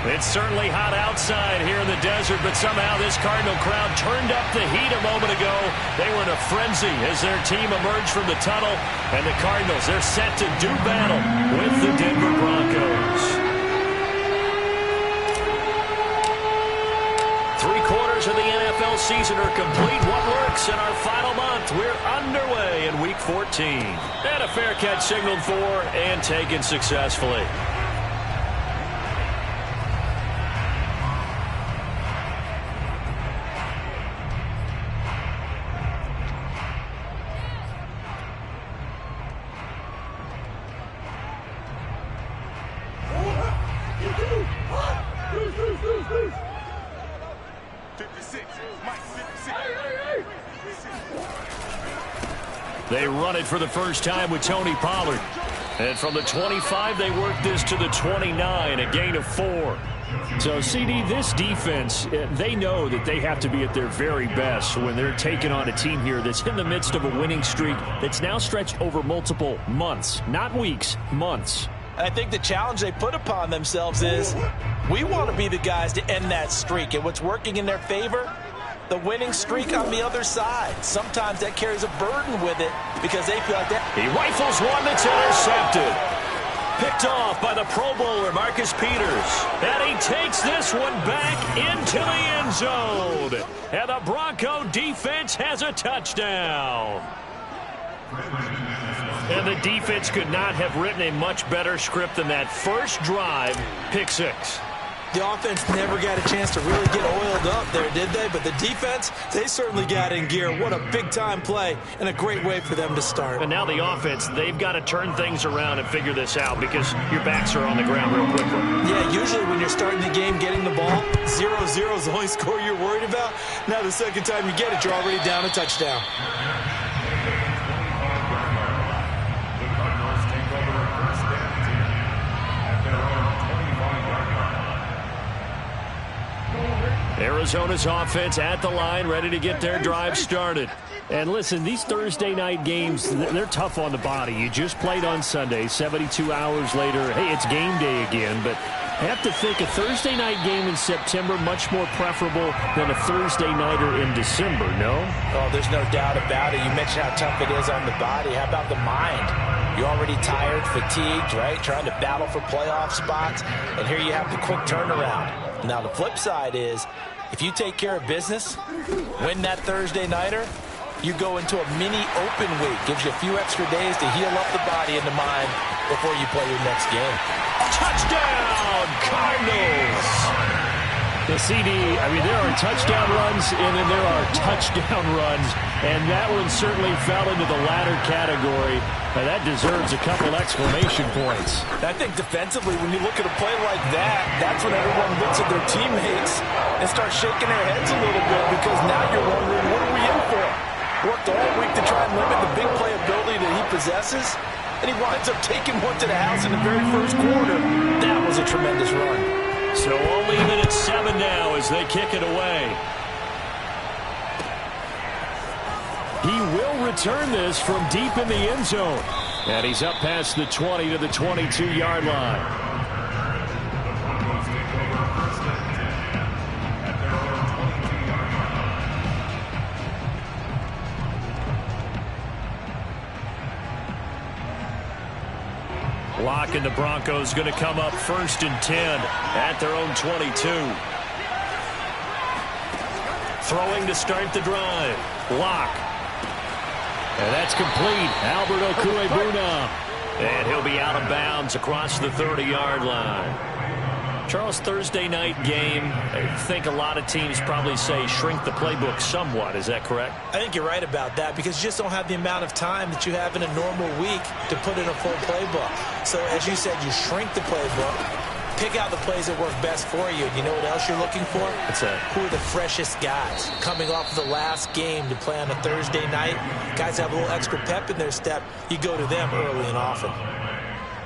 It's certainly hot outside here in the desert, but somehow this Cardinal crowd turned up the heat a moment ago. They were in a frenzy as their team emerged from the tunnel, and the Cardinals, they're set to do battle with the Denver Broncos. 3/4 of the NFL season are complete. What works in our final month? We're underway in Week 14. And a fair catch signaled for and taken successfully. They run it for the first time with Tony Pollard. And from the 25, they work this to the 29, a gain of 4. So, CD, this defense, they know that they have to be at their very best when they're taking on a team here that's in the midst of a winning streak that's now stretched over multiple months, not weeks, months. I think the challenge they put upon themselves is we want to be the guys to end that streak. And what's working in their favor? The winning streak on the other side. Sometimes that carries a burden with it because they feel like that. He rifles one that's intercepted. Picked off by the Pro Bowler, Marcus Peters. And he takes this one back into the end zone. And the Bronco defense has a touchdown. And the defense could not have written a much better script than that first drive, pick 6. The offense never got a chance to really get oiled up there, did they? But the defense, they certainly got in gear. What a big-time play and a great way for them to start. And now the offense, they've got to turn things around and figure this out because your backs are on the ground real quickly. Yeah, usually when you're starting the game, getting the ball, 0-0 is the only score you're worried about. Now the second time you get it, you're already down a touchdown. Arizona's offense at the line, ready to get their drive started. And listen, these Thursday night games, they're tough on the body. You just played on Sunday, 72 hours later. Hey, it's game day again, but I have to think a Thursday night game in September much more preferable than a Thursday nighter in December, no? Oh, there's no doubt about it. You mentioned how tough it is on the body. How about the mind? You're already tired, fatigued, right? Trying to battle for playoff spots, and here you have the quick turnaround. Now, the flip side is, if you take care of business, win that Thursday nighter, you go into a mini open week. Gives you a few extra days to heal up the body and the mind before you play your next game. Touchdown, Cardinals! The CD, I mean, there are touchdown runs, and then there are touchdown runs, and that one certainly fell into the latter category. Now, that deserves a couple exclamation points. I think defensively, when you look at a play like that, that's when everyone looks at their teammates and starts shaking their heads a little bit because now you're wondering, what are we in for? Worked all week to try and limit the big play ability that he possesses, and he winds up taking one to the house in the very first quarter. That was a tremendous run. So only even at 7 now as they kick it away. He will return this from deep in the end zone. And he's up past the 20 to the 22-yard line. Lock and the Broncos going to come up 1st and 10 at their own 22. Throwing to start the drive. Lock. And that's complete. Albert Okwuegbunam. And he'll be out of bounds across the 30-yard line. Charles, Thursday night game, I think a lot of teams probably say shrink the playbook somewhat. Is that correct? I think you're right about that because you just don't have the amount of time that you have in a normal week to put in a full playbook. So as you said, you shrink the playbook, pick out the plays that work best for you. You know what else you're looking for? What's that? Who are the freshest guys coming off the last game to play on a Thursday night? Guys have a little extra pep in their step. You go to them early and often.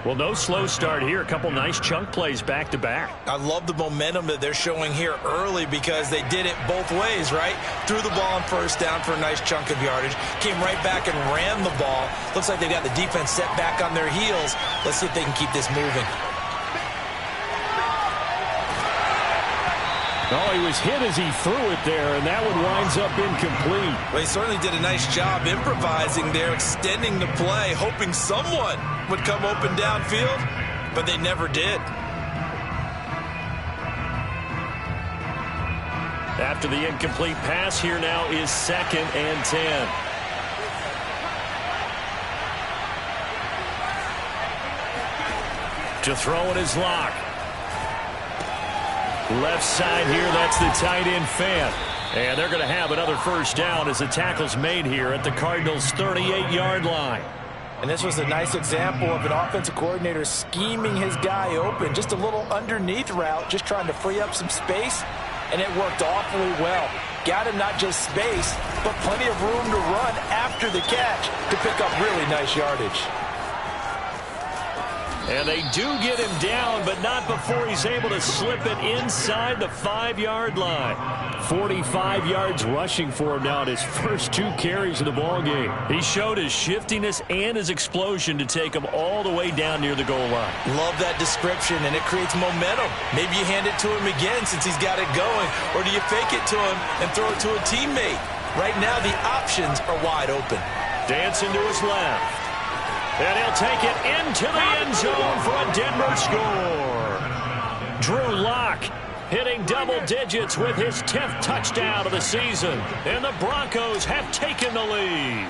Well, no slow start here. A couple nice chunk plays back-to-back. I love the momentum that they're showing here early because they did it both ways, right? Threw the ball on first down for a nice chunk of yardage. Came right back and ran the ball. Looks like they've got the defense set back on their heels. Let's see if they can keep this moving. Oh, he was hit as he threw it there, and that one winds up incomplete. Well, he certainly did a nice job improvising there, extending the play, hoping someone would come open downfield, but they never did. After the incomplete pass, here now is 2nd and 10. To throw it is Locke. Left side here, that's the tight end Fant. And they're going to have another first down as the tackle's made here at the Cardinals' 38-yard line. And this was a nice example of an offensive coordinator scheming his guy open. Just a little underneath route, just trying to free up some space. And it worked awfully well. Got him not just space, but plenty of room to run after the catch to pick up really nice yardage. And they do get him down, but not before he's able to slip it inside the 5-yard line. 45 yards rushing for him now in his first 2 carries of the ballgame. He showed his shiftiness and his explosion to take him all the way down near the goal line. Love that description, and it creates momentum. Maybe you hand it to him again since he's got it going, or do you fake it to him and throw it to a teammate? Right now, the options are wide open. Dancing to his left. And he'll take it into the end zone for a Denver score. Drew Lock hitting double digits with his 10th touchdown of the season. And the Broncos have taken the lead.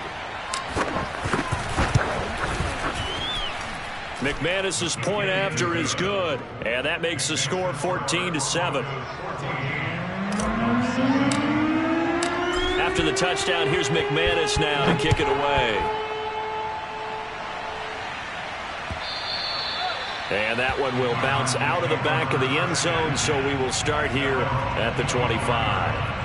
McManus's point after is good. And that makes the score 14-7. After the touchdown, here's McManus now to kick it away. And that one will bounce out of the back of the end zone, so we will start here at the 25.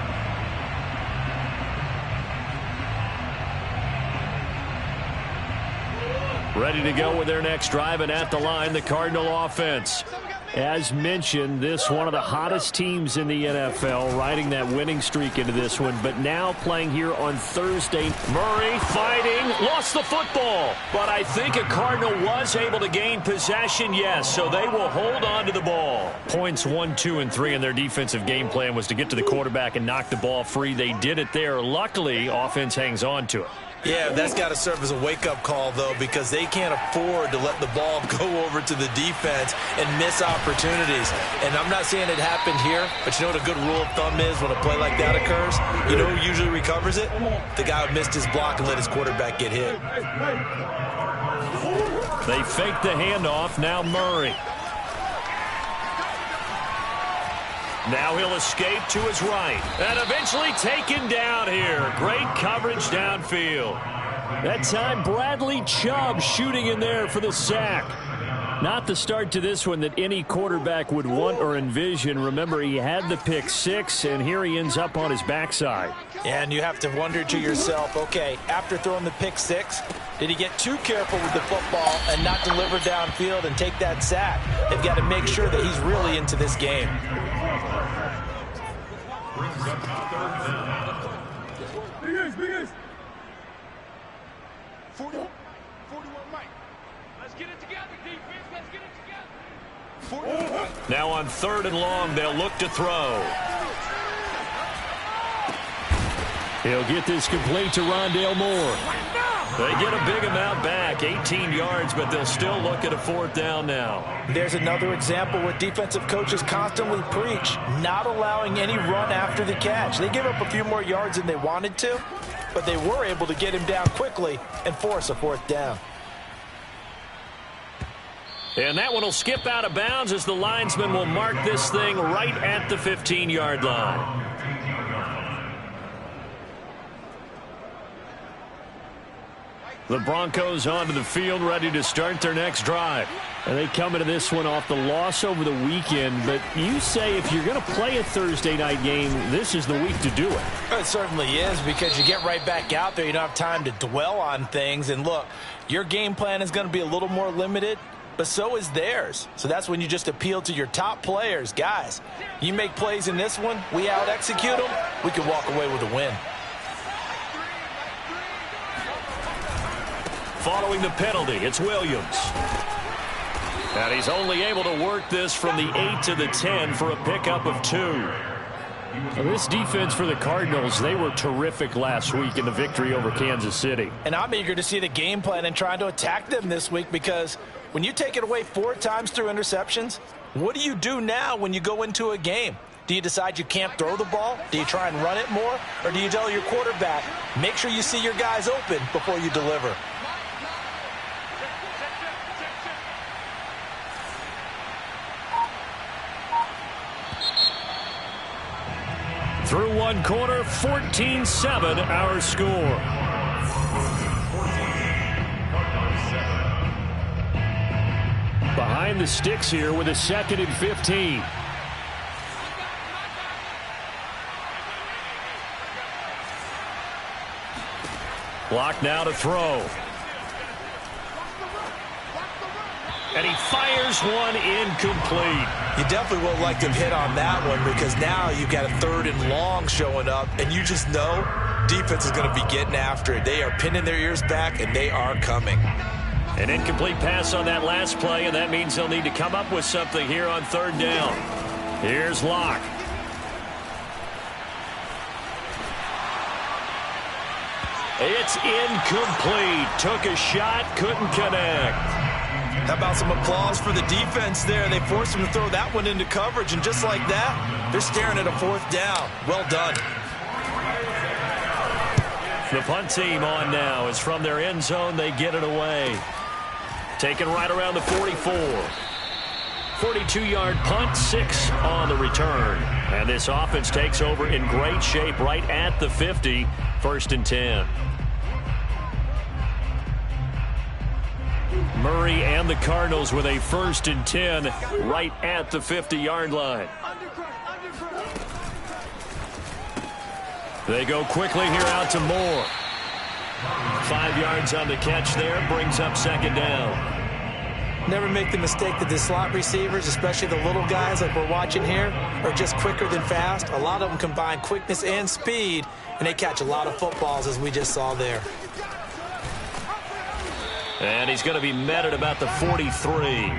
Ready to go with their next drive, and at the line, the Cardinal offense. As mentioned, this one of the hottest teams in the NFL, riding that winning streak into this one, but now playing here on Thursday. Murray fighting, lost the football, but I think a Cardinal was able to gain possession, yes, so they will hold on to the ball. Points 1, 2, and 3 in their defensive game plan was to get to the quarterback and knock the ball free. They did it there. Luckily, offense hangs on to it. Yeah, that's got to serve as a wake-up call, though, because they can't afford to let the ball go over to the defense and miss opportunities. And I'm not saying it happened here, but you know what a good rule of thumb is when a play like that occurs? You know who usually recovers it? The guy who missed his block and let his quarterback get hit. They fake the handoff. Now Murray. Now he'll escape to his right. And eventually taken down here. Great coverage downfield. That time, Bradley Chubb shooting in there for the sack. Not the start to this one that any quarterback would want or envision. Remember, he had the pick 6, and here he ends up on his backside. And you have to wonder to yourself, okay, after throwing the pick 6, did he get too careful with the football and not deliver downfield and take that sack? They've got to make sure that he's really into this game. Big ace. 41 Mike. Let's get it together, defense. Let's get it together. Now on 3rd and long, they'll look to throw. He'll get this complete to Rondale Moore. They get a big amount back, 18 yards, but they'll still look at a 4th down now. There's another example where defensive coaches constantly preach, not allowing any run after the catch. They give up a few more yards than they wanted to, but they were able to get him down quickly and force a 4th down. And that one will skip out of bounds as the linesman will mark this thing right at the 15-yard line. The Broncos onto the field, ready to start their next drive. And they come into this one off the loss over the weekend. But you say if you're going to play a Thursday night game, this is the week to do it. It certainly is, because you get right back out there. You don't have time to dwell on things. And look, your game plan is going to be a little more limited, but so is theirs. So that's when you just appeal to your top players. Guys, you make plays in this one, we out-execute them, we can walk away with a win. Following the penalty, it's Williams. And he's only able to work this from the 8 to the 10 for a pickup of 2. Well, this defense for the Cardinals, they were terrific last week in the victory over Kansas City. And I'm eager to see the game plan and trying to attack them this week, because when you take it away 4 times through interceptions, what do you do now when you go into a game? Do you decide you can't throw the ball? Do you try and run it more? Or do you tell your quarterback, make sure you see your guys open before you deliver? Through one quarter, 14-7 our score. Behind the sticks here with a 2nd and 15. Block now to throw. And he fires one incomplete. You definitely won't like to hit on that one, because now you've got a 3rd and long showing up, and you just know defense is going to be getting after it. They are pinning their ears back, and they are coming. An incomplete pass on that last play, and that means they'll need to come up with something here on 3rd down. Here's Locke. It's incomplete. Took a shot, couldn't connect. How about some applause for the defense there? They forced him to throw that one into coverage, and just like that, they're staring at a 4th down. Well done. The punt team on now. As from their end zone, they get it away. Taken right around the 44. 42-yard punt, 6 on the return. And this offense takes over in great shape right at the 50, 1st and 10. Murray and the Cardinals with a 1st and 10 right at the 50-yard line. They go quickly here out to Moore. 5 yards on the catch there, brings up 2nd down. Never make the mistake that the slot receivers, especially the little guys like we're watching here, are just quicker than fast. A lot of them combine quickness and speed, and they catch a lot of footballs, as we just saw there. And he's going to be met at about the 43.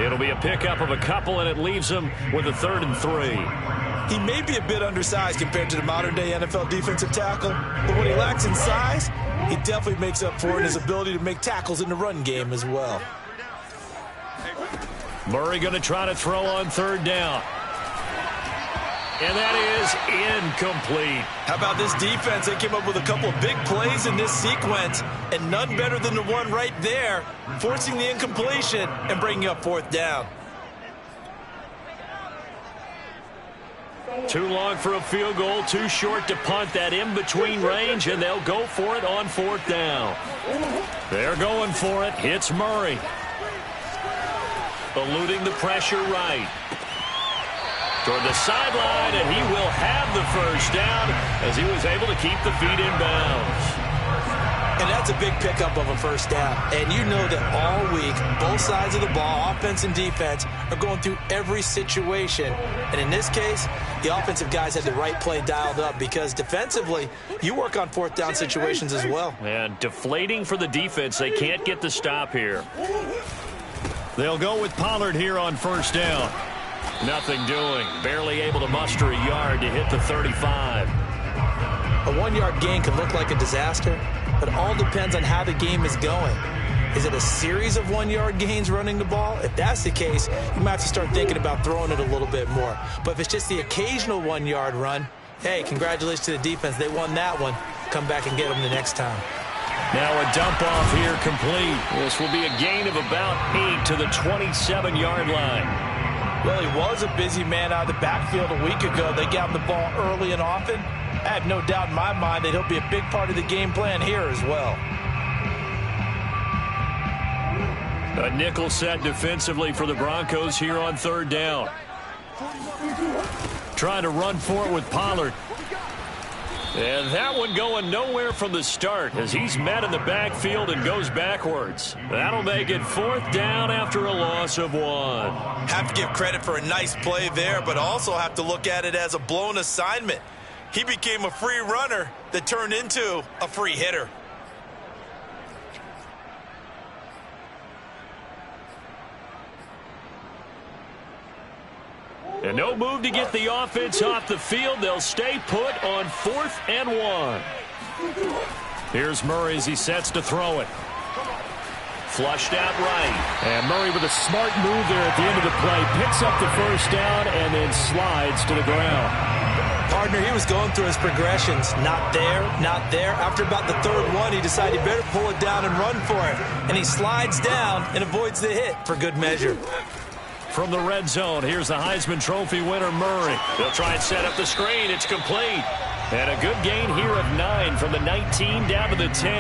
It'll be a pickup of a couple, and it leaves him with a 3rd and 3. He may be a bit undersized compared to the modern-day NFL defensive tackle, but what he lacks in size, he definitely makes up for it in his ability to make tackles in the run game as well. Murray going to try to throw on 3rd down. And that is incomplete. How about this defense? They came up with a couple of big plays in this sequence, and none better than the one right there, forcing the incompletion and bringing up 4th down. Too long for a field goal, too short to punt. That in-between range, and they'll go for it on 4th down. They're going for it. Hits Murray. Eluding the pressure right. Toward the sideline, and he will have the 1st down as he was able to keep the feet in bounds. And that's a big pickup of a 1st down. And you know that all week, both sides of the ball, offense and defense, are going through every situation. And in this case, the offensive guys had the right play dialed up, because defensively, you work on 4th down situations as well. And deflating for the defense. They can't get the stop here. They'll go with Pollard here on 1st down. Nothing doing. Barely able to muster a yard to hit the 35. A 1-yard gain can look like a disaster, but it all depends on how the game is going. Is it a series of 1-yard gains running the ball? If that's the case, you might have to start thinking about throwing it a little bit more. But if it's just the occasional 1-yard run, hey, congratulations to the defense. They won that one. Come back and get them the next time. Now a dump off here complete. This will be a gain of about 8 to the 27-yard line. Well, he was a busy man out of the backfield a week ago. They got him the ball early and often. I have no doubt in my mind that he'll be a big part of the game plan here as well. A nickel set defensively for the Broncos here on 3rd down. Trying to run for it with Pollard. And that one going nowhere from the start as he's met in the backfield and goes backwards. That'll make it 4th down after a loss of 1. Have to give credit for a nice play there, but also have to look at it as a blown assignment. He became a free runner that turned into a free hitter. And no move to get the offense off the field. They'll stay put on 4th and 1. Here's Murray as he sets to throw it. Flushed out right. And Murray with a smart move there at the end of the play. Picks up the first down and then slides to the ground. Partner, he was going through his progressions. Not there, not there. After about the 3rd one, he decided he better pull it down and run for it. And he slides down and avoids the hit for good measure. From the red zone, here's the Heisman Trophy winner, Murray. They'll try and set up the screen. It's complete. And a good gain here of 9 from the 19 down to the 10.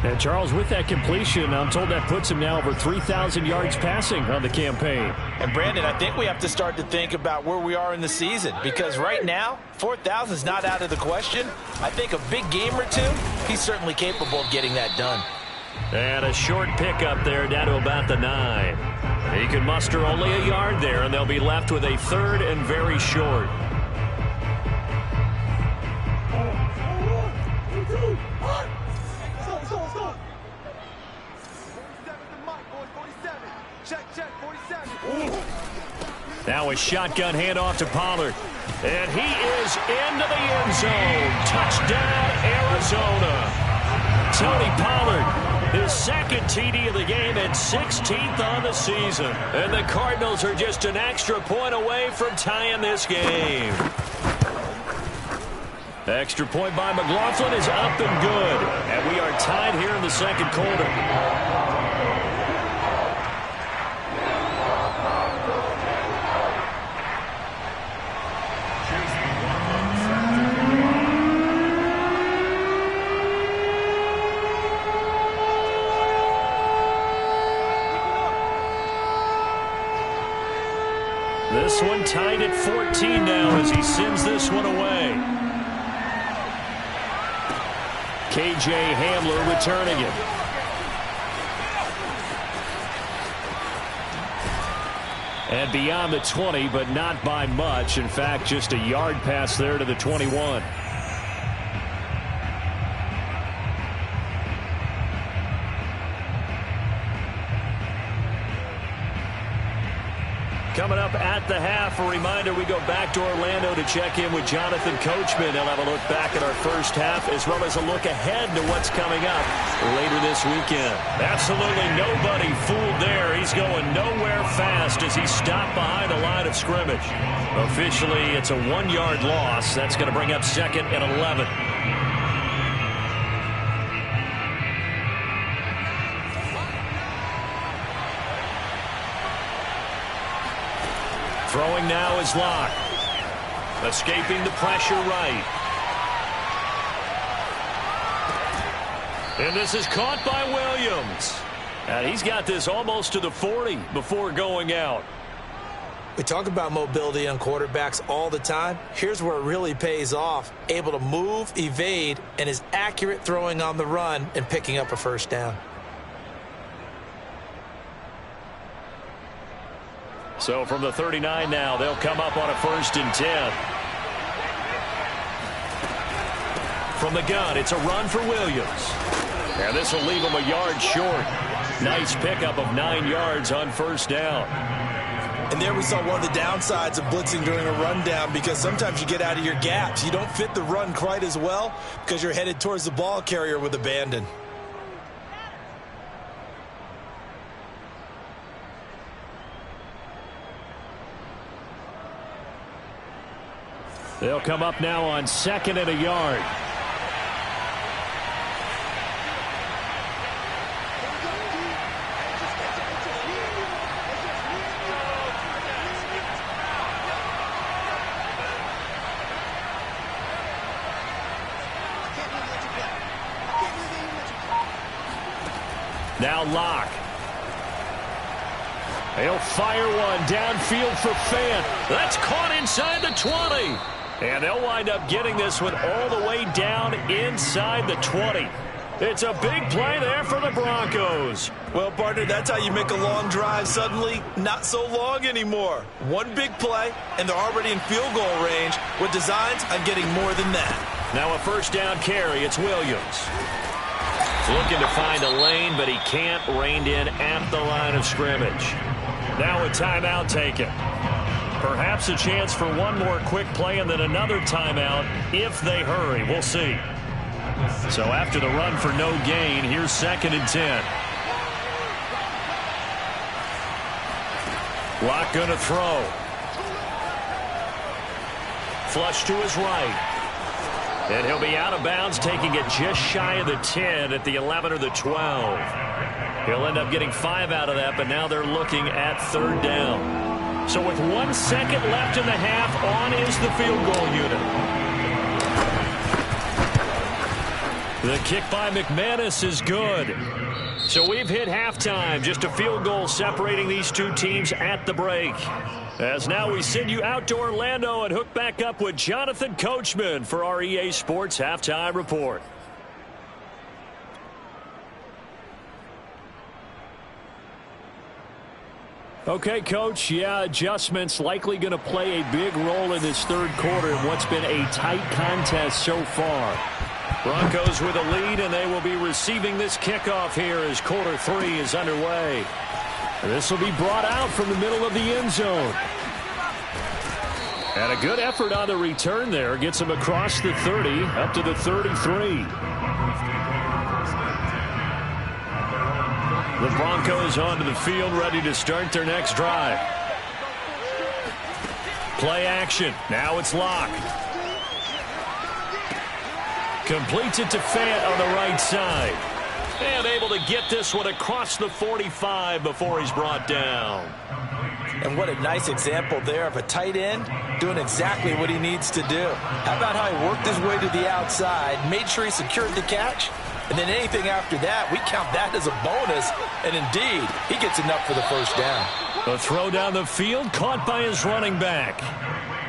And Charles, with that completion, I'm told that puts him now over 3,000 yards passing on the campaign. And Brandon, I think we have to start to think about where we are in the season, because right now, 4,000 is not out of the question. I think a big game or two, he's certainly capable of getting that done. And a short pickup there down to about the 9. He can muster only a yard there, and they'll be left with a 3rd and very short. Now a shotgun handoff to Pollard. And he is into the end zone. Touchdown, Arizona. Tony Pollard, his 2nd TD of the game and 16th on the season. And the Cardinals are just an extra point away from tying this game. The extra point by McLaughlin is up and good. And we are tied here in the 2nd quarter. This one tied at 14 now as he sends this one away. K.J. Hamler returning it. And beyond the 20, but not by much. In fact, just a yard pass there to the 21. Coming up at the half, a reminder, we go back to Orlando to check in with Jonathan Coachman. He'll have a look back at our first half as well as a look ahead to what's coming up later this weekend. Absolutely nobody fooled there. He's going nowhere fast as he stopped behind the line of scrimmage. Officially, it's a 1-yard loss. That's going to bring up 2nd and 11. Throwing now is Locke. Escaping the pressure right. And this is caught by Williams. And he's got this almost to the 40 before going out. We talk about mobility on quarterbacks all the time. Here's where it really pays off. Able to move, evade, and is accurate throwing on the run and picking up a first down. So from the 39 now, they'll come up on a 1st and 10. From the gun, it's a run for Williams. And this will leave him a yard short. Nice pickup of 9 yards on 1st down. And there we saw one of the downsides of blitzing during a rundown, because sometimes you get out of your gaps. You don't fit the run quite as well because you're headed towards the ball carrier with abandon. They'll come up now on 2nd and a yard. Now Locke. He'll fire one downfield for Fant. That's caught inside the 20. And they'll wind up getting this one all the way down inside the 20. It's a big play there for the Broncos. Well, partner, that's how you make a long drive suddenly not so long anymore. One big play, and they're already in field goal range with designs on getting more than that. Now a 1st down carry. It's Williams. Looking to find a lane, but he can't. Reined in at the line of scrimmage. Now a timeout taken. Perhaps a chance for one more quick play and then another timeout if they hurry. We'll see. So after the run for no gain, here's 2nd and 10. Locke going to throw. Flush to his right. And he'll be out of bounds, taking it just shy of the 10 at the 11 or the 12. He'll end up getting 5 out of that, but now they're looking at 3rd down. So with 1 second left in the half, on is the field goal unit. The kick by McManus is good. So we've hit halftime, just a field goal separating these two teams at the break. As now we send you out to Orlando and hook back up with Jonathan Coachman for our EA Sports Halftime Report. Okay, Coach, yeah, adjustments likely going to play a big role in this 3rd quarter in what's been a tight contest so far. Broncos with a lead, and they will be receiving this kickoff here as quarter 3 is underway. This will be brought out from the middle of the end zone. And a good effort on the return there. Gets him across the 30, up to the 33. The Broncos onto the field, ready to start their next drive. Play action. Now it's Locke. Completes it to Fant on the right side. And able to get this one across the 45 before he's brought down. And what a nice example there of a tight end doing exactly what he needs to do. How about how he worked his way to the outside, made sure he secured the catch, and then anything after that, we count that as a bonus. And indeed, he gets enough for the 1st down. A throw down the field, caught by his running back.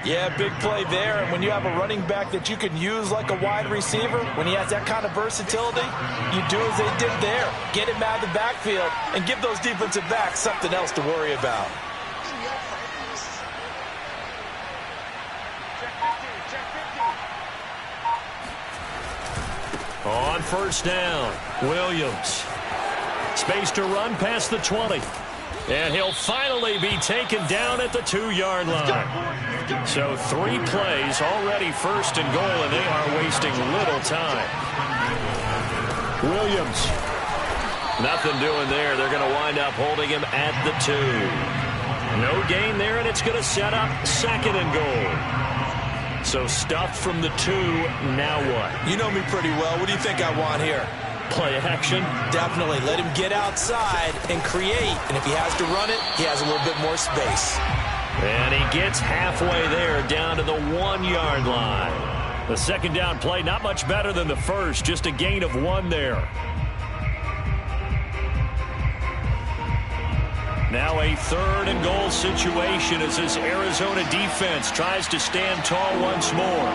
Yeah, big play there. And when you have a running back that you can use like a wide receiver, when he has that kind of versatility, you do as they did there. Get him out of the backfield and give those defensive backs something else to worry about. On 1st down, Williams. Space to run past the 20. And he'll finally be taken down at the 2-yard line. So 3 plays already 1st and goal, and they are wasting little time. Williams. Nothing doing there. They're going to wind up holding him at the 2. No gain there, and it's going to set up 2nd and goal. So stuffed from the 2, now what? You know me pretty well. What do you think I want here? Play action? Definitely. Let him get outside and create. And if he has to run it, he has a little bit more space. And he gets halfway there, down to the 1-yard line. The 2nd down play, not much better than the first, just a gain of 1 there. Now a 3rd and goal situation as this Arizona defense tries to stand tall once more.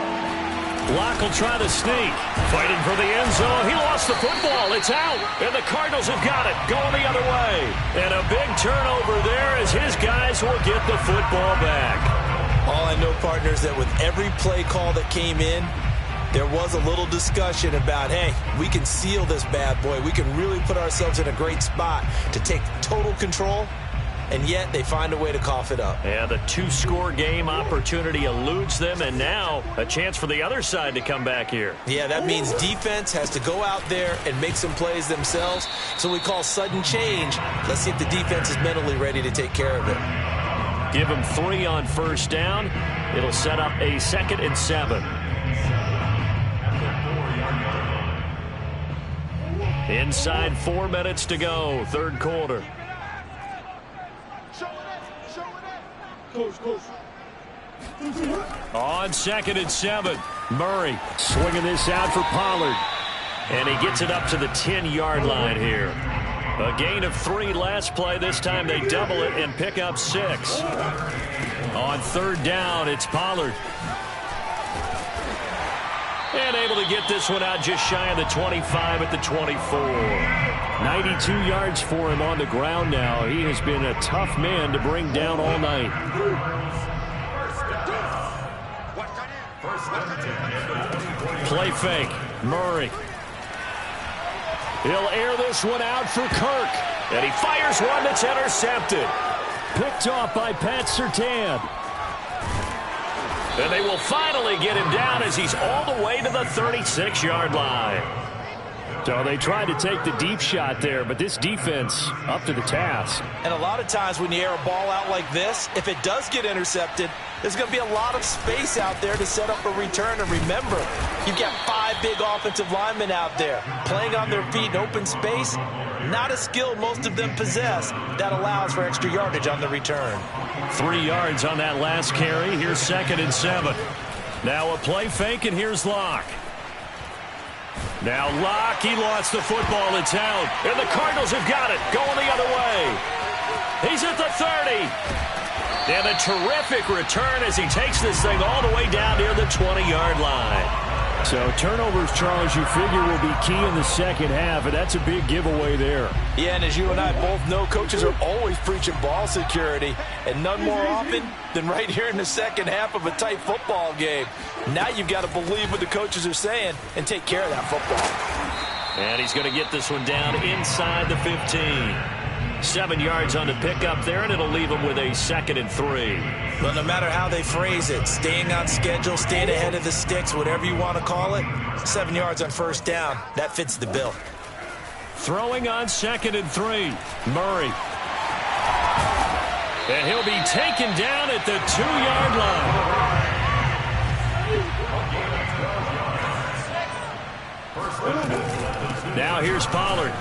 Locke will try to sneak. Fighting for the end zone. He lost the football. It's out. And the Cardinals have got it. Going the other way. And a big turnover there as his guys will get the football back. All I know, partners, that with every play call that came in, there was a little discussion about, hey, we can seal this bad boy. We can really put ourselves in a great spot to take total control. And yet they find a way to cough it up. Yeah, the 2-score game opportunity eludes them, and now a chance for the other side to come back here. Yeah, that means defense has to go out there and make some plays themselves. So we call sudden change. Let's see if the defense is mentally ready to take care of it. Give them 3 on 1st down. It'll set up a 2nd and 7. Inside 4 minutes to go, 3rd quarter. On 2nd and 7, Murray swinging this out for Pollard. And he gets it up to the 10-yard line here. A gain of 3 last play. This time they double it and pick up 6. On 3rd down, it's Pollard. And able to get this one out just shy of the 25 at the 24. 92 yards for him on the ground now. He has been a tough man to bring down all night. Play fake. Murray. He'll air this one out for Kirk. And he fires one that's intercepted. Picked off by Pat Surtain. And they will finally get him down as he's all the way to the 36-yard line. So they tried to take the deep shot there, but this defense up to the task. And a lot of times when you air a ball out like this, if it does get intercepted, there's going to be a lot of space out there to set up a return. And remember, you've got 5 big offensive linemen out there playing on their feet in open space. Not a skill most of them possess that allows for extra yardage on the return. 3 yards on that last carry. Here's 2nd and 7. Now a play fake, and here's Locke. Now Locke, he lost the football. It's out. And the Cardinals have got it. Going the other way. He's at the 30. And a terrific return as he takes this thing all the way down near the 20-yard line. So turnovers, Charles, you figure will be key in the second half, and that's a big giveaway there. Yeah, and as you and I both know, coaches are always preaching ball security, and none more often than right here in the second half of a tight football game. Now you've got to believe what the coaches are saying and take care of that football. And he's going to get this one down inside the 15. 7 yards on the pickup there, and it'll leave him with a 2nd and 3. But no matter how they phrase it, staying on schedule, staying ahead of the sticks, whatever you want to call it, 7 yards on first down, that fits the bill. Throwing on 2nd and 3, Murray. And he'll be taken down at the 2-yard line. Now here's Pollard.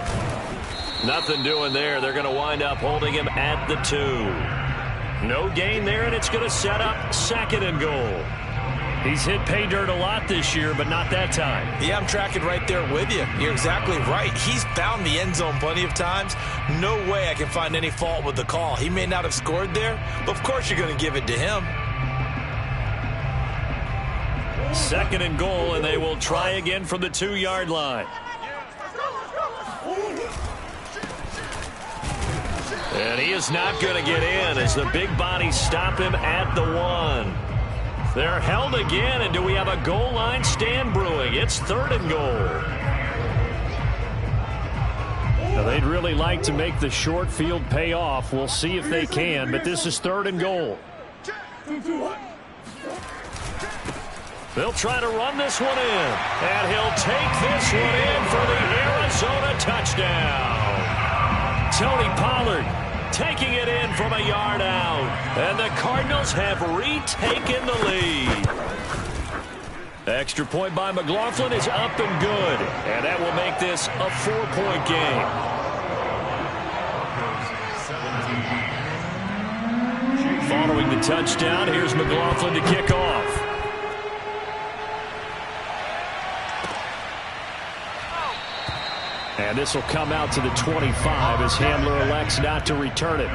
Nothing doing there. They're going to wind up holding him at the 2. No gain there, and it's going to set up 2nd and goal. He's hit pay dirt a lot this year, but not that time. Yeah, I'm tracking right there with you. You're exactly right. He's found the end zone plenty of times. No way I can find any fault with the call. He may not have scored there, but of course you're going to give it to him. 2nd and goal, and they will try again from the 2-yard line. And he is not going to get in as the big bodies stop him at the 1. They're held again, and do we have a goal line stand brewing? It's 3rd and goal. Now they'd really like to make the short field pay off. We'll see if they can, but this is 3rd and goal. They'll try to run this one in, and he'll take this one in for the Arizona touchdown. Tony Pollard taking it in from a yard out. And the Cardinals have retaken the lead. Extra point by McLaughlin is up and good. And that will make this a 4-point game. Following the touchdown, here's McLaughlin to kick off. And this will come out to the 25 as Handler elects not to return it.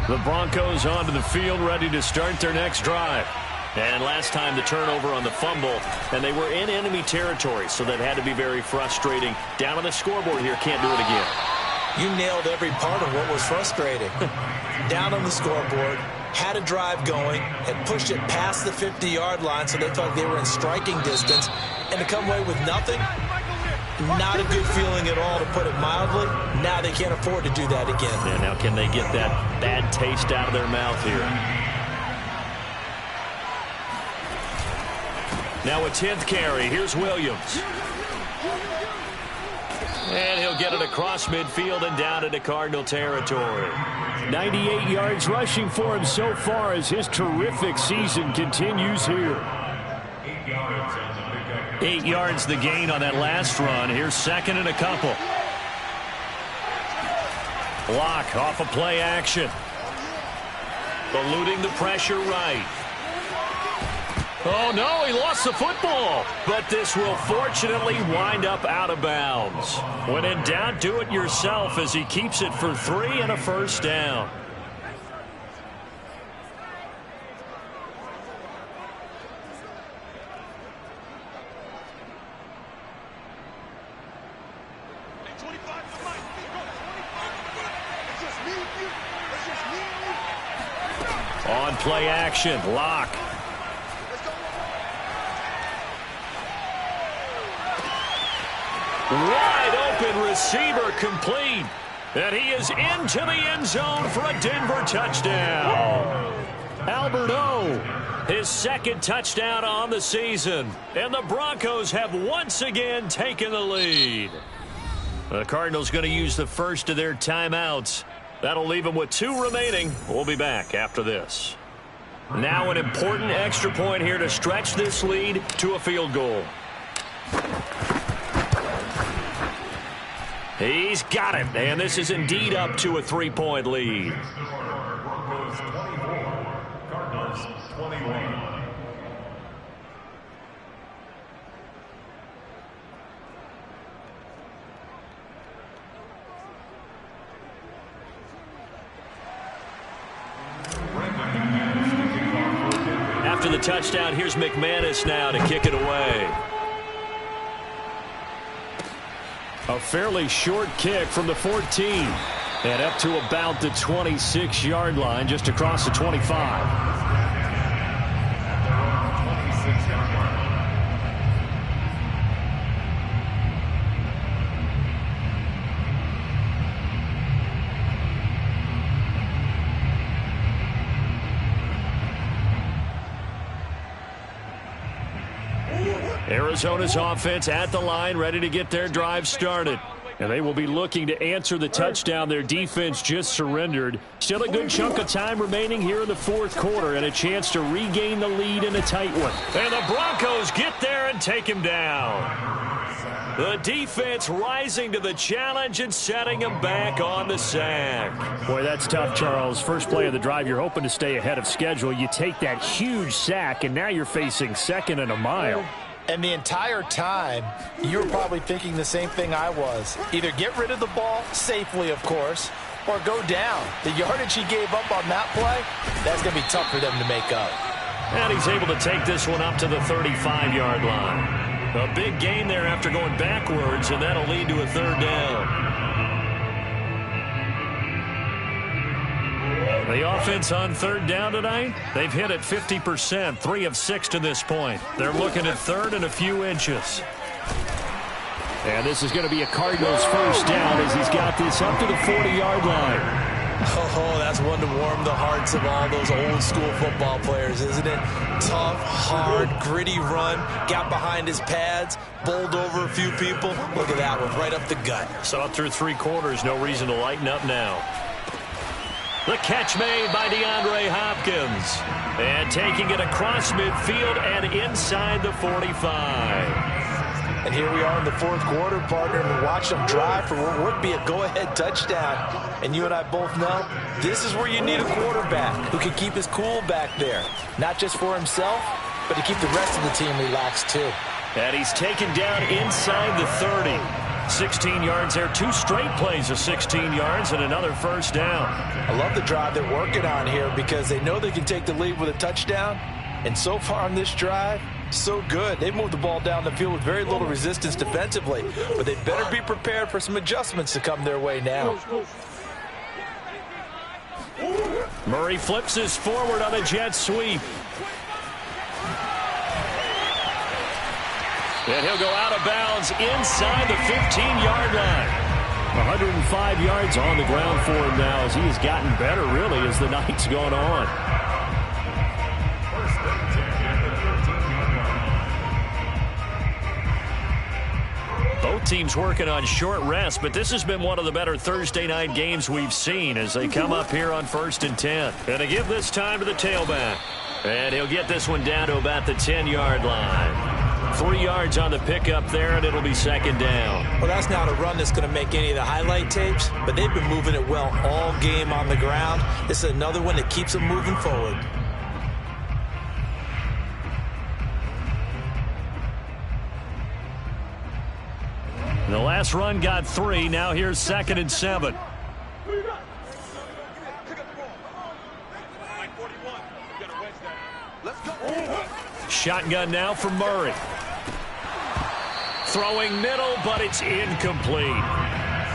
The Broncos onto the field, ready to start their next drive. And last time the turnover on the fumble, and they were in enemy territory, so that had to be very frustrating. Down on the scoreboard here, can't do it again. You nailed every part of what was frustrating. Down on the scoreboard, had a drive going, had pushed it past the 50-yard line so they thought they were in striking distance, and to come away with nothing, not a good feeling at all, to put it mildly. Now they can't afford to do that again. And now can they get that bad taste out of their mouth here? Now a 10th carry. Here's Williams. And he'll get it across midfield and down into Cardinal territory. 98 yards rushing for him so far as his terrific season continues here. 8 yards the gain on that last run. Here's 2nd and a couple. Block off of play action. Eluding the pressure right. Oh, no, he lost the football. But this will fortunately wind up out of bounds. When in doubt, do it yourself as he keeps it for 3 and a first down. On play action, Locke. Wide open receiver complete. And he is into the end zone for a Denver touchdown. Albert O, his second touchdown on the season. And the Broncos have once again taken the lead. The Cardinals going to use the first of their timeouts. That'll leave them with 2 remaining. We'll be back after this. Now an important extra point here to stretch this lead to a field goal. He's got it, and this is indeed up to a 3-point lead. Broncos 24, Cardinals 21. After the touchdown, here's McManus now to kick it away. A fairly short kick from the 14. And up to about the 26-yard line, just across the 25. Arizona's offense at the line, ready to get their drive started. And they will be looking to answer the touchdown their defense just surrendered. Still a good chunk of time remaining here in the fourth quarter and a chance to regain the lead in a tight one. And the Broncos get there and take him down. The defense rising to the challenge and setting him back on the sack. Boy, that's tough, Charles. First play of the drive, you're hoping to stay ahead of schedule. You take that huge sack, and now you're facing second and a mile. And the entire time, you were probably thinking the same thing I was. Either get rid of the ball, safely of course, or go down. The yardage he gave up on that play, that's going to be tough for them to make up. And he's able to take this one up to the 35-yard line. A big gain there after going backwards, and that'll lead to a third down. The offense on third down tonight, they've hit it 50%, 3 of 6 to this point. They're looking at third and a few inches. And this is going to be a Cardinals first down as he's got this up to the 40-yard line. Oh, that's one to warm the hearts of all those old school football players, isn't it? Tough, hard, gritty run, got behind his pads, bowled over a few people. Look at that one, right up the gut. So up through 3 quarters, no reason to lighten up now. The catch made by DeAndre Hopkins. And taking it across midfield and inside the 45. And here we are in the fourth quarter, partner, and watch them drive for what would be a go-ahead touchdown. And you and I both know this is where you need a quarterback who can keep his cool back there. Not just for himself, but to keep the rest of the team relaxed too. And he's taken down inside the 30. 16 yards there, 2 straight plays of 16 yards and another first down. I love the drive they're working on here because they know they can take the lead with a touchdown. And so far on this drive, so good. They've moved the ball down the field with very little resistance defensively, but they better be prepared for some adjustments to come their way now. Murray flips this forward on a jet sweep. And he'll go out of bounds inside the 15-yard line. 105 yards on the ground for him now as he has gotten better, really, as the night's gone on. Both teams working on short rest, but this has been one of the better Thursday night games we've seen as they come up here on 1st and 10. And to give this time to the tailback. And he'll get this one down to about the 10-yard line. 3 yards on the pickup there, and it'll be second down. Well, that's not a run that's going to make any of the highlight tapes, but they've been moving it well all game on the ground. This is another one that keeps them moving forward. The last run got 3. Now here's 2nd and 7. Shotgun now for Murray. Throwing middle, but it's incomplete.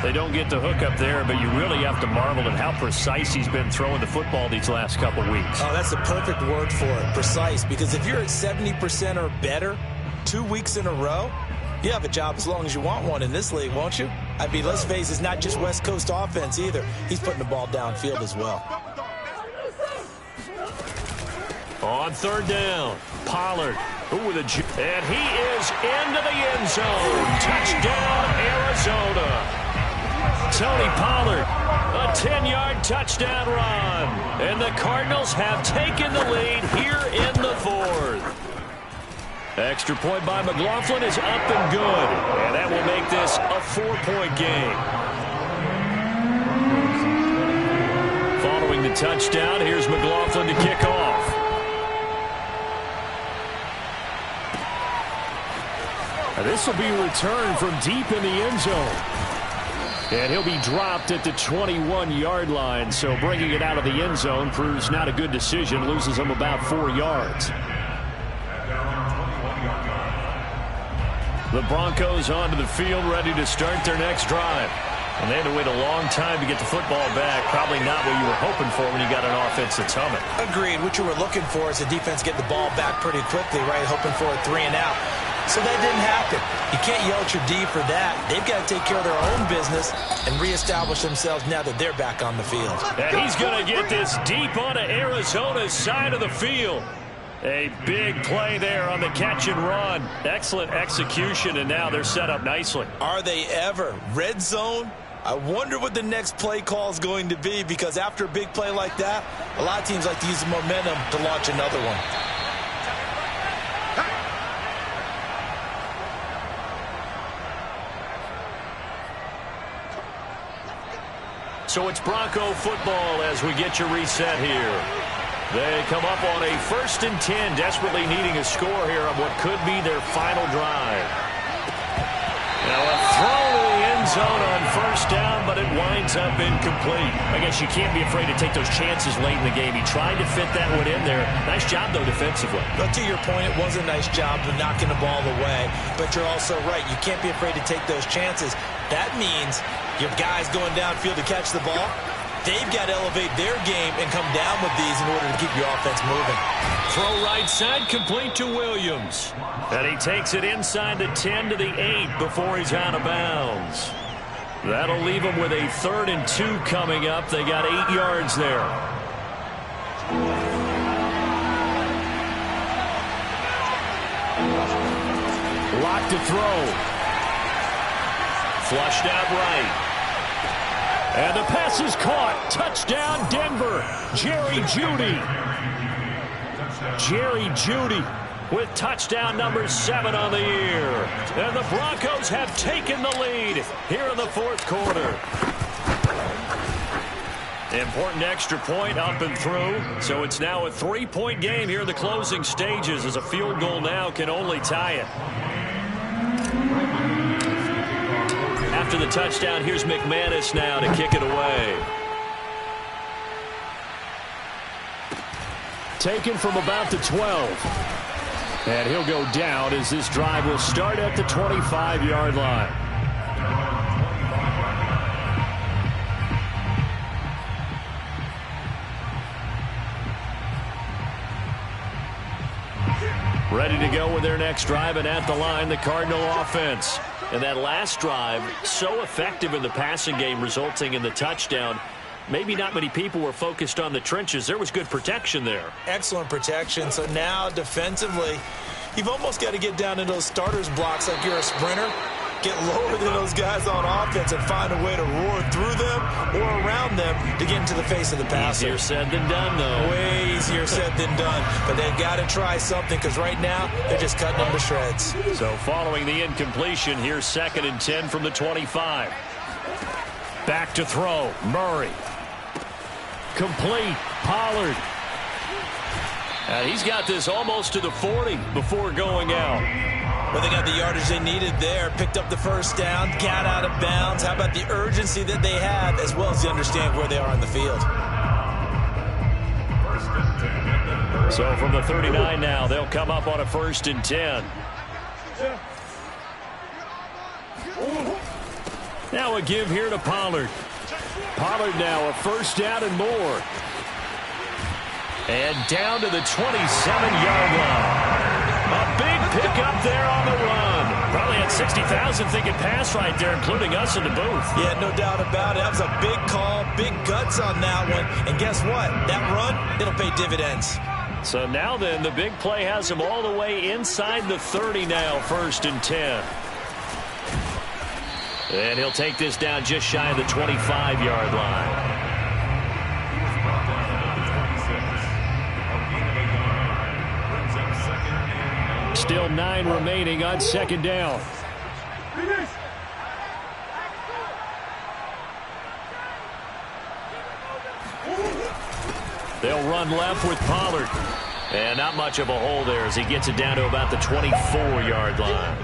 They don't get the hook up there, but you really have to marvel at how precise he's been throwing the football these last couple weeks. Oh, that's the perfect word for it, precise, because if you're at 70% or better 2 weeks in a row, You have a job as long as you want one in this league, won't you? I mean, let's face it, it's not just West Coast offense either. He's putting the ball downfield as well. On third down, Pollard. And he is into the end zone. Touchdown, Arizona. Tony Pollard, a 10-yard touchdown run. And the Cardinals have taken the lead here in the fourth. Extra point by McLaughlin is up and good. And that will make this a 4-point game. Following the touchdown, here's McLaughlin to kick off. This will be returned from deep in the end zone. And he'll be dropped at the 21-yard line. So bringing it out of the end zone proves not a good decision. Loses him about 4 yards. The Broncos onto the field, ready to start their next drive. And they had to wait a long time to get the football back. Probably not what you were hoping for when you got an offense that's humming. Agreed. What you were looking for is the defense get the ball back pretty quickly, right? Hoping for a 3-and-out. So that didn't happen. You can't yell at your D for that. They've got to take care of their own business and reestablish themselves now that they're back on the field. And he's going to get this deep onto Arizona's side of the field. A big play there on the catch and run. Excellent execution, and now they're set up nicely. Are they ever? Red zone? I wonder what the next play call is going to be, because after a big play like that, a lot of teams like to use the momentum to launch another one. So it's Bronco football as we get you reset here. They come up on a 1st and 10, desperately needing a score here on what could be their final drive. Now a throw to the end zone on 1st down, but it winds up incomplete. I guess you can't be afraid to take those chances late in the game. He tried to fit that one in there. Nice job, though, defensively. But to your point, it was a nice job of knocking the ball away. But you're also right. You can't be afraid to take those chances. That means your guys going downfield to catch the ball, they've got to elevate their game and come down with these in order to keep your offense moving. Throw right side, complete to Williams. And he takes it inside the 10 to the 8 before he's out of bounds. That'll leave him with a 3rd and 2 coming up. They got 8 yards there. Lock to throw. Flushed out right. And the pass is caught. Touchdown, Denver. Jerry Jeudy. Jerry Jeudy with touchdown number 7 on the year. And the Broncos have taken the lead here in the 4th quarter. Important extra point up and through. So it's now a 3-point game here in the closing stages, as a field goal now can only tie it. After the touchdown, here's McManus now to kick it away. Taken from about the 12. And he'll go down as this drive will start at the 25-yard line. Ready to go with their next drive, and at the line, the Cardinal offense. And that last drive, so effective in the passing game, resulting in the touchdown. Maybe not many people were focused on the trenches. There was good protection there. Excellent protection. So now defensively, you've almost got to get down into those starters blocks like you're a sprinter. Get lower than those guys on offense and find a way to roar through them or around them to get into the face of the passer. Easier said than done, though. Way easier said than done. But they've got to try something, because right now they're just cutting them to shreds. So following the incompletion, here's 2nd and 10 from the 25. Back to throw. Murray. Complete. Pollard. And he's got this almost to the 40 before going out. Well, they got the yardage they needed there. Picked up the 1st down. Got out of bounds. How about the urgency that they have, as well as they understand where they are on the field. So from the 39 now, they'll come up on a 1st and 10. Now a give here to Pollard. Pollard now a 1st down and more. And down to the 27-yard line. A big pickup there on the run. Probably had 60,000 thinking pass right there, including us in the booth. Yeah, no doubt about it. That was a big call, big guts on that one. And guess what? That run, it'll pay dividends. So now then, the big play has him all the way inside the 30 now, 1st and 10. And he'll take this down just shy of the 25-yard line. Still 9 remaining on 2nd down. They'll run left with Pollard. And not much of a hole there as he gets it down to about the 24-yard line.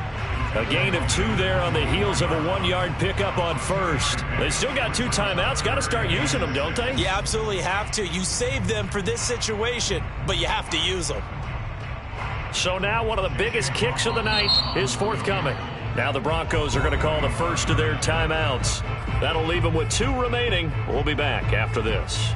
A gain of 2 there on the heels of a 1-yard pickup on 1st. They still got 2 timeouts. Got to start using them, don't they? You absolutely have to. You save them for this situation, but you have to use them. So now one of the biggest kicks of the night is forthcoming. Now the Broncos are going to call the first of their timeouts. That'll leave them with 2 remaining. We'll be back after this.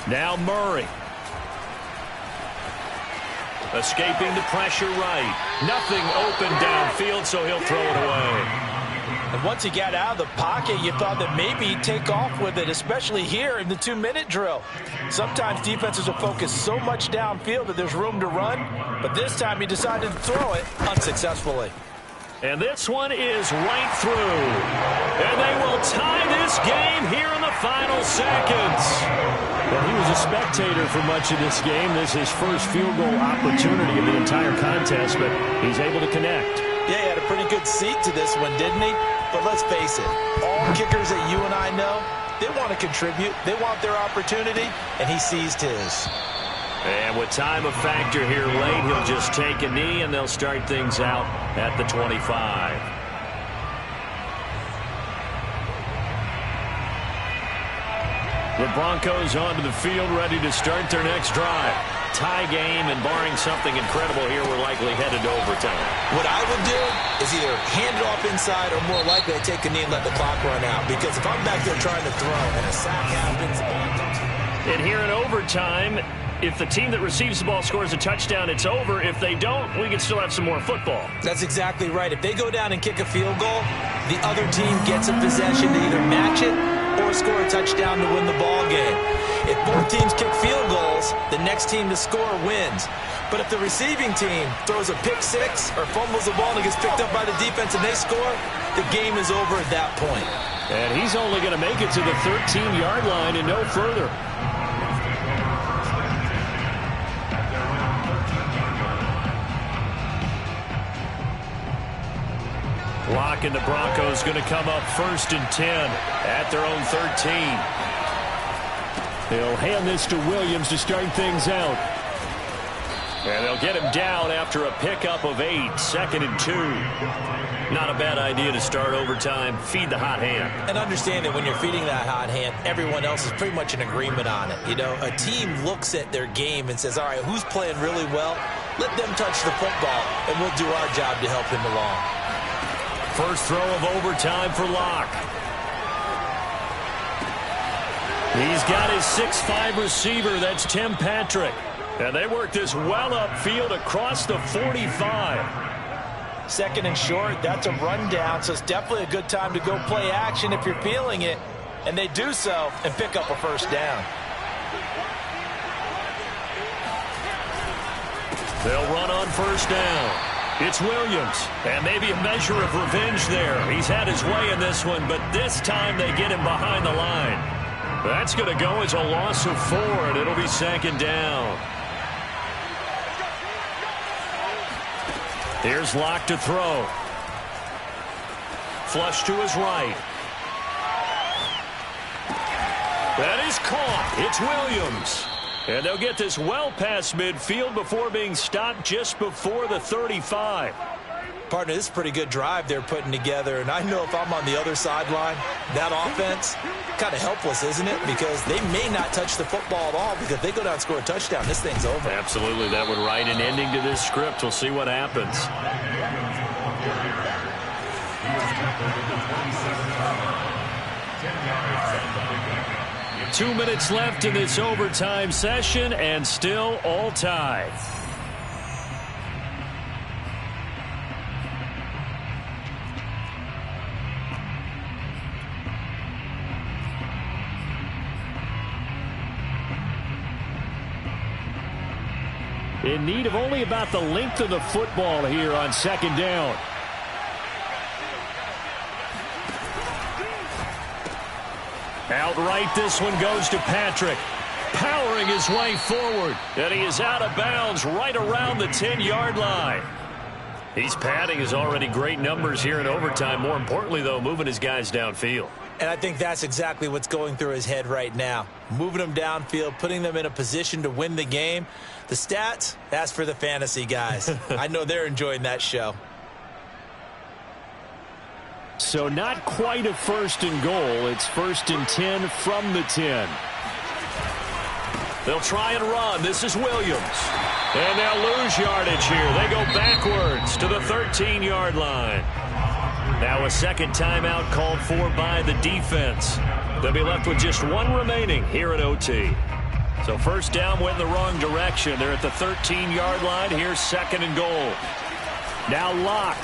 Now Murray. Escaping the pressure right. Nothing open downfield, so he'll throw it away. And once he got out of the pocket, you thought that maybe he'd take off with it, especially here in the 2-minute drill. Sometimes defenses will focus so much downfield that there's room to run, but this time he decided to throw it unsuccessfully. And this one is right through. And they will tie this game here in the final seconds. Well, he was a spectator for much of this game. This is his first field goal opportunity of the entire contest, but he's able to connect. Yeah, he had a pretty good seat to this one, didn't he? But let's face it, all kickers that you and I know, they want to contribute. They want their opportunity, and he seized his. And with time a factor here late, he'll just take a knee, and they'll start things out at the 25. The Broncos onto the field, ready to start their next drive. Tie game, and barring something incredible here, we're likely headed to overtime. What I would do is either hand it off inside or more likely I take a knee and let the clock run out. Because if I'm back there trying to throw and a sack happens, the ball comes. And here in overtime, if the team that receives the ball scores a touchdown, it's over. If they don't, we can still have some more football. That's exactly right. If they go down and kick a field goal, the other team gets a possession to either match it or score a touchdown to win the ball game. If both teams kick field goals, the next team to score wins. But if the receiving team throws a pick six or fumbles the ball and it gets picked up by the defense and they score, the game is over at that point. And he's only going to make it to the 13-yard line and no further. Lock and the Broncos going to come up 1st and 10 at their own 13. They'll hand this to Williams to start things out. And they'll get him down after a pickup of 8, 2nd and 2. Not a bad idea to start overtime. Feed the hot hand. And understand that when you're feeding that hot hand, everyone else is pretty much in agreement on it. You know, a team looks at their game and says, all right, who's playing really well? Let them touch the football, and we'll do our job to help him along. First throw of overtime for Locke. He's got his 6'5 receiver. That's Tim Patrick. And they work this well upfield across the 45. 2nd and short, that's a rundown, so it's definitely a good time to go play action if you're feeling it. And they do so and pick up a first down. They'll run on first down. It's Williams, and maybe a measure of revenge there. He's had his way in this one, but this time they get him behind the line. That's going to go as a loss of 4, and it'll be 2nd down. Here's Locke to throw. Flush to his right. That is caught. It's Williams. And they'll get this well past midfield before being stopped just before the 35. Partner, this is a pretty good drive they're putting together, and I know if I'm on the other sideline, that offense, kind of helpless, isn't it? Because they may not touch the football at all, because if they go down and score a touchdown, this thing's over. Absolutely. That would write an ending to this script. We'll see what happens. 2 minutes left in this overtime session, and still all tied. In need of only about the length of the football here on second down. Outright, this one goes to Patrick. Powering his way forward. And he is out of bounds right around the 10-yard line. He's padding his already great numbers here in overtime. More importantly, though, moving his guys downfield. And I think that's exactly what's going through his head right now. Moving them downfield, putting them in a position to win the game. The stats, that's for the fantasy guys. I know they're enjoying that show. So not quite a first and goal. It's 1st and 10 from the 10. They'll try and run. This is Williams. And they'll lose yardage here. They go backwards to the 13-yard line. Now a second timeout called for by the defense. They'll be left with just one remaining here at OT. So first down went in the wrong direction. They're at the 13-yard line. Here's 2nd and goal. Now Locke.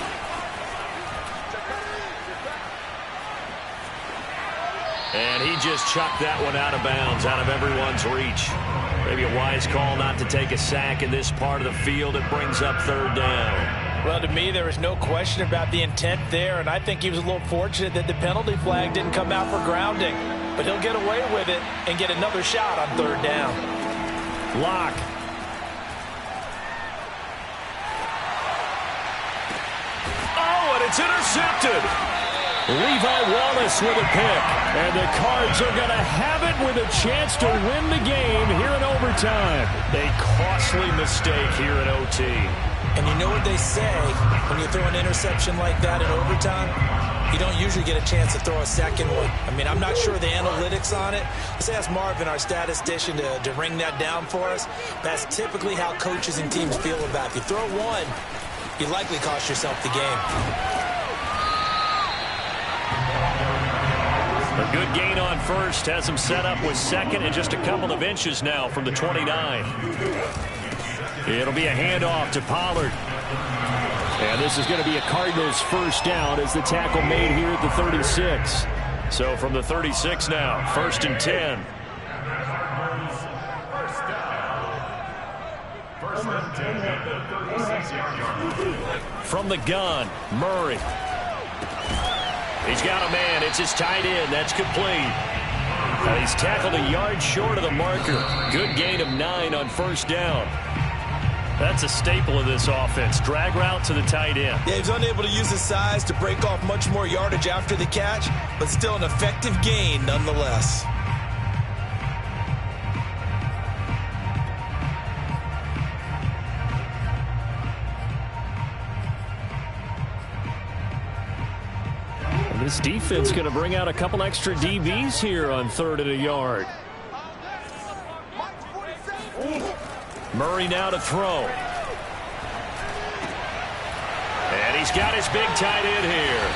And he just chucked that one out of bounds, out of everyone's reach. Maybe a wise call not to take a sack in this part of the field. It brings up 3rd down. Well, to me, there was no question about the intent there, and I think he was a little fortunate that the penalty flag didn't come out for grounding. But he'll get away with it and get another shot on 3rd down. Locke. Oh, and it's intercepted. Levi Wallace with a pick. And the Cards are going to have it with a chance to win the game here in overtime. A costly mistake here in OT. And you know what they say, when you throw an interception like that in overtime, you don't usually get a chance to throw a second one. I mean, I'm not sure the analytics on it. Let's ask Marvin, our statistician, to ring that down for us. That's typically how coaches and teams feel about it. If you throw one, you likely cost yourself the game. A good gain on first has him set up with 2nd and just a couple of inches now from the 29. It'll be a handoff to Pollard. And this is going to be a Cardinals first down as the tackle made here at the 36. So from the 36 now, 1st and 10. From the gun, Murray. He's got a man. It's his tight end. That's complete. He's tackled a yard short of the marker. Good gain of 9 on 1st down. That's a staple of this offense. Drag route to the tight end. Yeah, he's unable to use his size to break off much more yardage after the catch, but still an effective gain nonetheless. And this defense going to bring out a couple extra DBs here on 3rd and a yard. Murray now to throw. And he's got his big tight end here.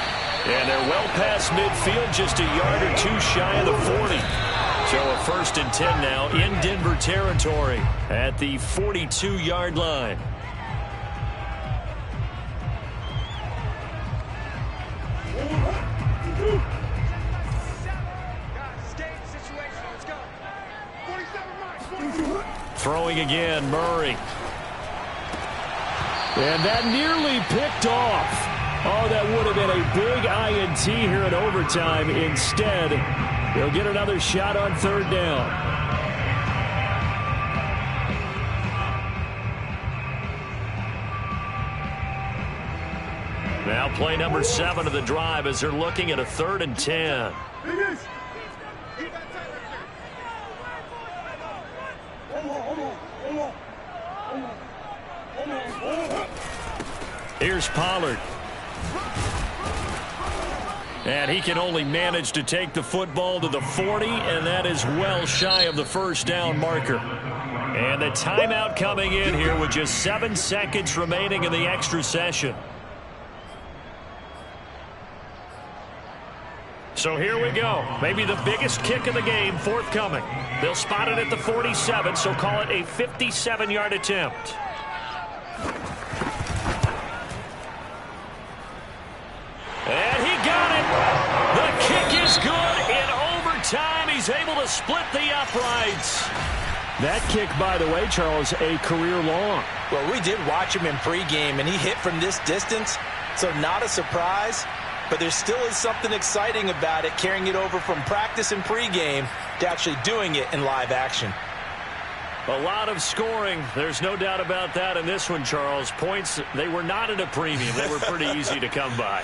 And they're well past midfield, just a yard or 2 shy of the 40. So a 1st and 10 now in Denver territory at the 42-yard line. Throwing again, Murray. And that nearly picked off. Oh, that would have been a big INT here in overtime. Instead, he'll get another shot on 3rd down. Now play number 7 of the drive as they're looking at a 3rd and 10. Here's Pollard. And he can only manage to take the football to the 40, and that is well shy of the first down marker. And the timeout coming in here with just 7 seconds remaining in the extra session. So here we go. Maybe the biggest kick of the game forthcoming. They'll spot it at the 47, so call it a 57-yard attempt. And he got it. The kick is good. In overtime, he's able to split the uprights. That kick, by the way, Charles, a career long. Well, we did watch him in pregame, and he hit from this distance, so not a surprise. But there still is something exciting about it, carrying it over from practice and pregame to actually doing it in live action. A lot of scoring. There's no doubt about that in this one, Charles. Points, they were not at a premium. They were pretty easy to come by.